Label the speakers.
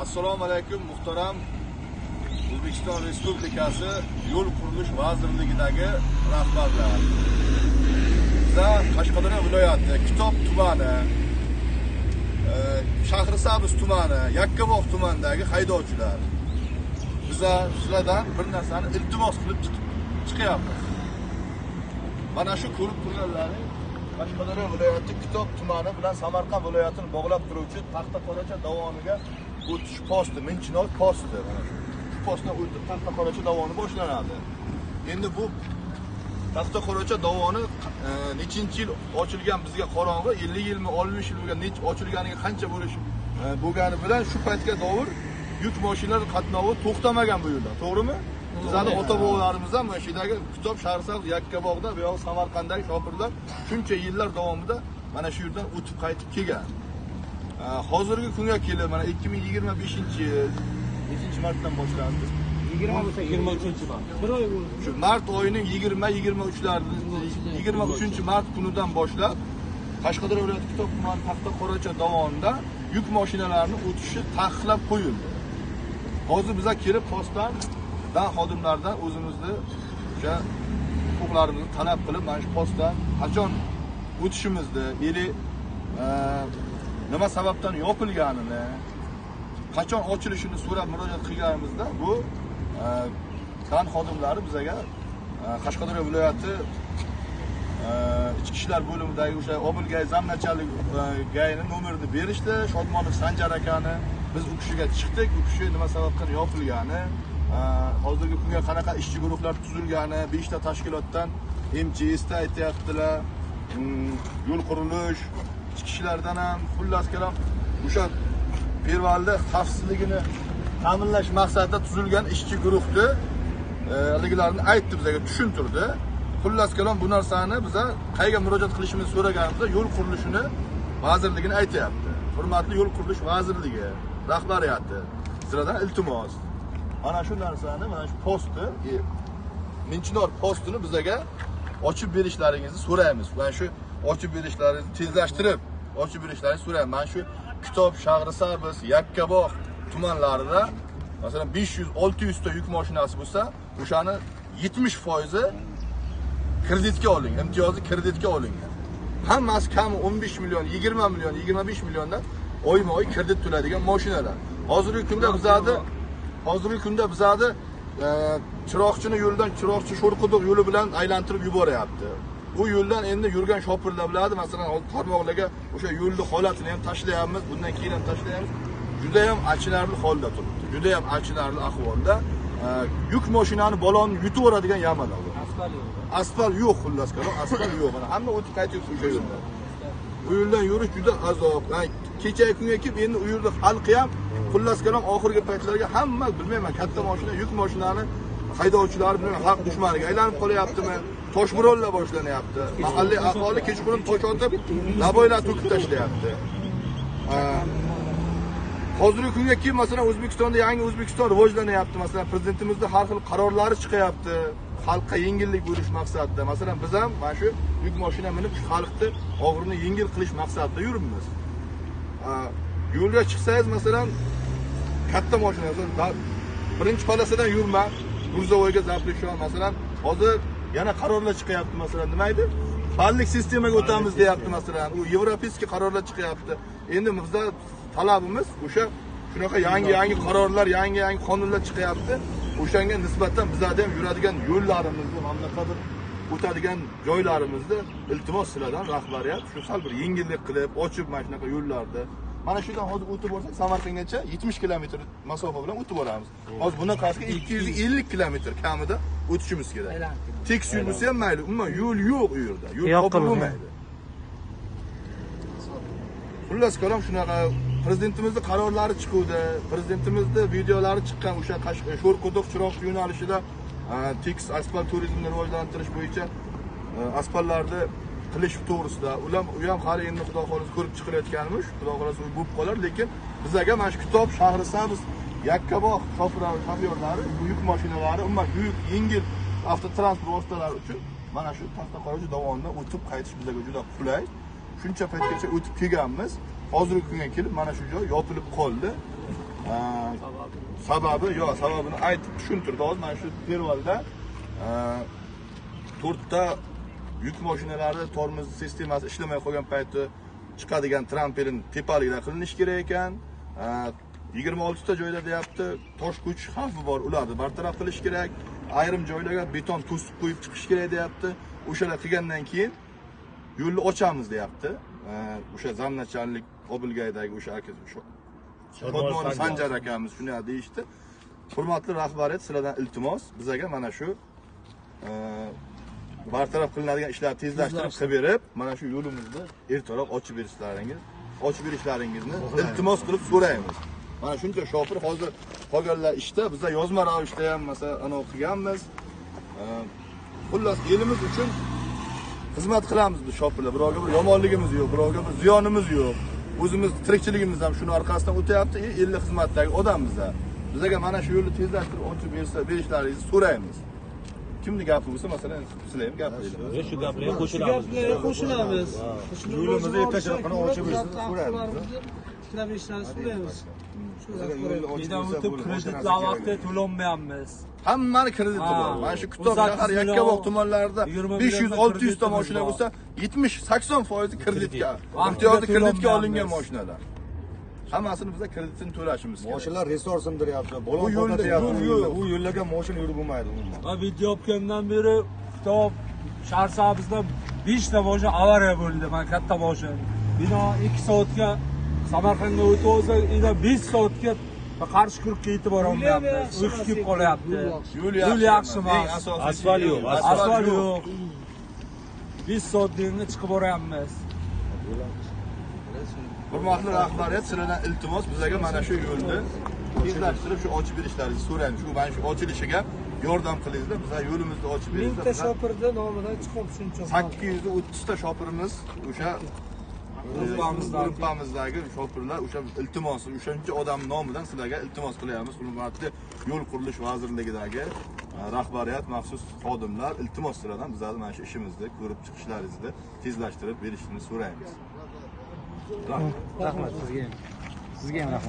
Speaker 1: Assalomu alaykum muhtaram O'zbekiston Respublikasi Yo'l qurilish vazirligidagi rahbarlar. Bizlar Qashqadaryo viloyati Kitob tumani, Shahrisabz tumani, Yakkabog' tumanidagi haydovchilar. Bizlar sizlardan bir narsani iltimos qilib chiqyapmiz. Mana shu ko'rib turganlaring Qashqadaryo viloyati Kitob tumani bilan Samarqand viloyatini bog'lab turuvchi Taxtaqoracha dovoniga o'tish posti, Minchinor posti. Mana shu postdan o'tib Taxtaqoracha dovoni boshlanadi. Endi bu Taxtaqoracha dovoni nechinchi yil ochilgan bizga qorong'i, 50 yilmi, 60 yil bo'lgan, ochilganiga qancha bo'lgani bilan shu paytga dovur yuk mashinalar qatnovi to'xtamagan bu yo'lda. To'g'rimi? Bizning ota-bobolarimiz ham mana shu yerdagi Kitob, Shahrisabz, Yakkabog'da va Samarqanddagi shopirlar shuncha yillar davomida mana shu yerdan o'tib qaytib kelgan. Hozirgi kunga kelib mana 2025-yil nechinchi martdan boshlandi?
Speaker 2: 23-mart. Bir oy bo'ldi.
Speaker 1: Shu mart oyining 23-mart kunidan boshlab Qashqadaryo viloyati Kitob tumani Taxtaqoracha dovonida yuk mashinalarining o'tishi taqiqlab qo'yildi. Hozir bizlar kelib postdan xodimlardan o'zimizni o'sha huquqlarimizni talab qilib, mana shu postdan qachon o'tishimizni, nima sababdan yopilganini, qachon ochilishini so'rab murojaat qilganimizda bu xodimlari bizga Qashqadaryo viloyati ichki ishlar bo'limidagi o'sha Obulgay zamnachalik gayni nomerini berishdi, Shodmonov Sanjar akani. Biz u kishiga chiqdik, u kishi nima sababdan yopilgani, hozirgi kunga qanaqa ishchi guruhlar tuzilgani, 5 ta tashkilotdan MCSda aytayaptilar, yo'l qurilish, ichki ishlardan ham, xullas kalom o'sha pervalda xavfsizligini ta'minlash maqsadida tuzilgan ishchi guruhni haligilarni aytdi, bizga tushuntirdi. Xullas kalom bu narsani biza qayerga murojaat qilishimizni so'raganimizda yo'l qurilishini vazirligini aytayapti. Hurmatli yo'l qurilish vazirligi rahbariyati, sizlardan iltimos, mana shu narsani, mana shu postni, Minchinor postini bizga ochib berishlaringizni so'raymiz. Mana shu ochib berishlaringizni tezlashtirib ochib berishlaringizni so'rayman. Mana shu Kitob, Shahrisabz, Yakkabog' tumanlarida masalan 500-600 ta yuk mashinasi bo'lsa, o'shani 70% kreditga olingan, imtiyozli kreditga olingan. Hammasi kam 15 million, 20 million, 25 milliondan oyma-oy kredit to'laydigan mashinalar. Hozirgi kunda bizada chiroqchini yo'ldan chiroqchi Sho'rquduq yo'li bilan aylantirib yuboryapti. Bu yo'ldan endi yurgan shopirlar biladi, masalan, tarmoqlarga o'sha yo'lni holatini ham tashlayapmiz, bundan keyin ham tashlaymiz. Juda ham achinarli holda turibdi. Juda ham achinarli ahvolda. Yuk mashinani balonni yutib o'radigan yamalar. Asfalt yo'q, xullas kalom, asfalt yo'q. Hamma o'tib qaytyapti o'sha yo'ldan. Bu yo'ldan yurish juda azob. Kecha kunga kelib endi u yerda xalqi ham xullas kalom oxirgi paytlarga hamma bilmayman, katta mashina, yuk mashinani haydovchilari bilan xalq dushmaniga aylanib qolyaptimi? Toshmuronlar boshlanyapti. Mahalliy aholi kechqurun tosh otib, naboylar to'kib tashlayapti. Hozirgi kunga kelib masalan O'zbekistonda yangi O'zbekiston rivojlanyapti. Masalan prezidentimizning har xil qarorlari chiqyapti. Xalqqa yengillik berish maqsadida. Masalan biz ham mana shu yuk mashina minib xalqni og'irini yengil qilish maqsadida yuribmiz. Yo'lga chiqsangiz masalan katta mashina, birinchi palasadan yurma, Gurzovoyga zaplashon masalan hozir yana qarorlar chiqyapti, masalan nima edi? Ballik sistemaga o'tamiz deyapti, masalan. U yevropeyskiy qarorlar chiqyapti. Endi bizda talabimiz o'sha shunaqa yangi qarorlar, yangi qonunlar chiqyapti. O'shanga nisbatan bizlarda ham yuradigan yo'llarimizni, mamlakatda o'tadigan joylarimizni iltimos sizlardan rahbariyat shu sal bir yengillik qilib, ochib mana shunaqa yo'llarni. Mana shundan hozir o'tib borsak, Samarqandgacha 70 kilometr masofa bilan o'tib boramiz. Hozir bunaqasiga 250 kilometr kamida o'tishimiz kerak. Tekis yo'l bo'lsa ham mayli, umuman yo'l yo'q u yerda. Yo'l topilmaydi. Xullas kalom shunaqa prezidentimizning qarorlari chiquvdi, prezidentimizning videolari chiqqan o'sha Sho'rquduq chiroqchi yo'nalishida tekis asfalt turizmini rivojlantirish bo'yicha asfaltlarni qilish to'g'risida. U ham hali endi xudo xolisi ko'rib chiqilayotganmiz, xudo xolisi u bo'lib qolar, lekin bizga mana shu Kitob, Shahrisabz, Yakkabog' shofyorlari, yuk mashinalari, umuman yuk, yengil avtotransport vositalari uchun mana shu Taxtaqoracha dovonidan o'tib qaytish bizga juda qulay. Shuncha paytgacha o'tib kelganmiz. Hozirgi kunga kelib mana shu joy yopilib qoldi. sababini aytib tushuntirdi. Hozir mana shu pervalda to'rtta yuk mashinalari tormoz sistemasi ishlamay qolgan payti chiqadigan trampolin tepalikda qilinish kerak ekan. 26 ta joyda deyapti, tosh ko'chish xavfi bor, ularni bartaraf qilish kerak. Ayrim joylarga beton to'sib qo'yib chiqish kerak deyapti. O'shalar qilgandan keyin yo'lni ochamiz deyapti. O'sha zamnachanlik Obilgaydagi o'sha aka Shodmonov Sanjar akamiz shunday deyishdi. Hurmatli rahbariyat, sizlardan iltimos, bizga mana shu bartaraf qilinadigan ishlarni tezlashtirib qilib berib, mana shu yo'limizni ertaroq ochib berishlaringizni iltimos qilib so'raymiz. Mana shuncha shopir hozir qolganlar ishda, bizlar yozma ravishda ham masalan ana o'qiganmiz. Xullas elimiz uchun xizmat qilamiz biz shopirlar. Birovga bir yomonligimiz yo'q, birovga bir ziyonimiz yo'q. O'zimiz tirikchiligimiz ham shuni orqasidan o'tyapti. Elli xizmatdagi odammiz-a. Bizga mana shu yo'lni tezlashtirib ochib berishlaringizni so'raymiz. Kimni gapi bo'lsa, masalan, sizlar ham gapiringlar.
Speaker 2: Shu gaplarga qo'shilamiz.
Speaker 1: Yo'limizni ertachiroqni ochib so'raymiz.
Speaker 2: Tiklab ishlarini so'raymiz.
Speaker 3: Kreditlar vaqtida to'lanmayapmiz.
Speaker 1: Hammani krediti bor. Mana shu Kitob shahar Yakkabog' tumanlarida 500-600 ta mashina bo'lsa, 70-80% kreditga, imtiyozli kreditga olingan mashinalar. Hammasini bizlar kreditini to'lashimiz kerak.
Speaker 4: Mashinalar resurs sindiryapti. Bolon qo'tatyapti. U yo'llarga mashina yurib bo'lmaydi umuman.
Speaker 3: Va video olgandan beri Kitob shahar sabzda 5 ta mashina avariya bo'ldi. Mana katta mashina. Bino 2 soatga Samarqandga o'tib olsa, ina 5 soatga qarshi kurikka yetib borolmayapmiz. Uyqu kelib qolyapti. Yo'l yaxshi emas.
Speaker 2: Asfalt yo'q.
Speaker 3: Asfalt yo'q. 5 soat deyinga chiqib boryapmiz.
Speaker 1: Hurmatli rahbariyat, sizlardan iltimos, bizga mana shu yo'lni tezlashtirib shu ochib berishlaringizni so'raymiz. Shu mana shu ochilishiga yordam qilingizlar. Bizlar yo'limizni ochib beringizlar.
Speaker 2: 1000 ta shopirda nomidan chiqib shuncha.
Speaker 1: 830 ta shopirimiz o'sha gruppamizdagi shopirlar o'sha iltimosi, o'shancha odam nomidan sizlarga iltimos qilyapmiz. Hurmatli yo'l qurilish vazirligidagi rahbariyat, maxsus xodimlar iltimos sizlardan bizlarning mana shu ishimizni ko'rib chiqishlaringizni tezlashtirib berishni so'raymiz.
Speaker 2: Rahmat sizga ham. Sizga ham rahmat.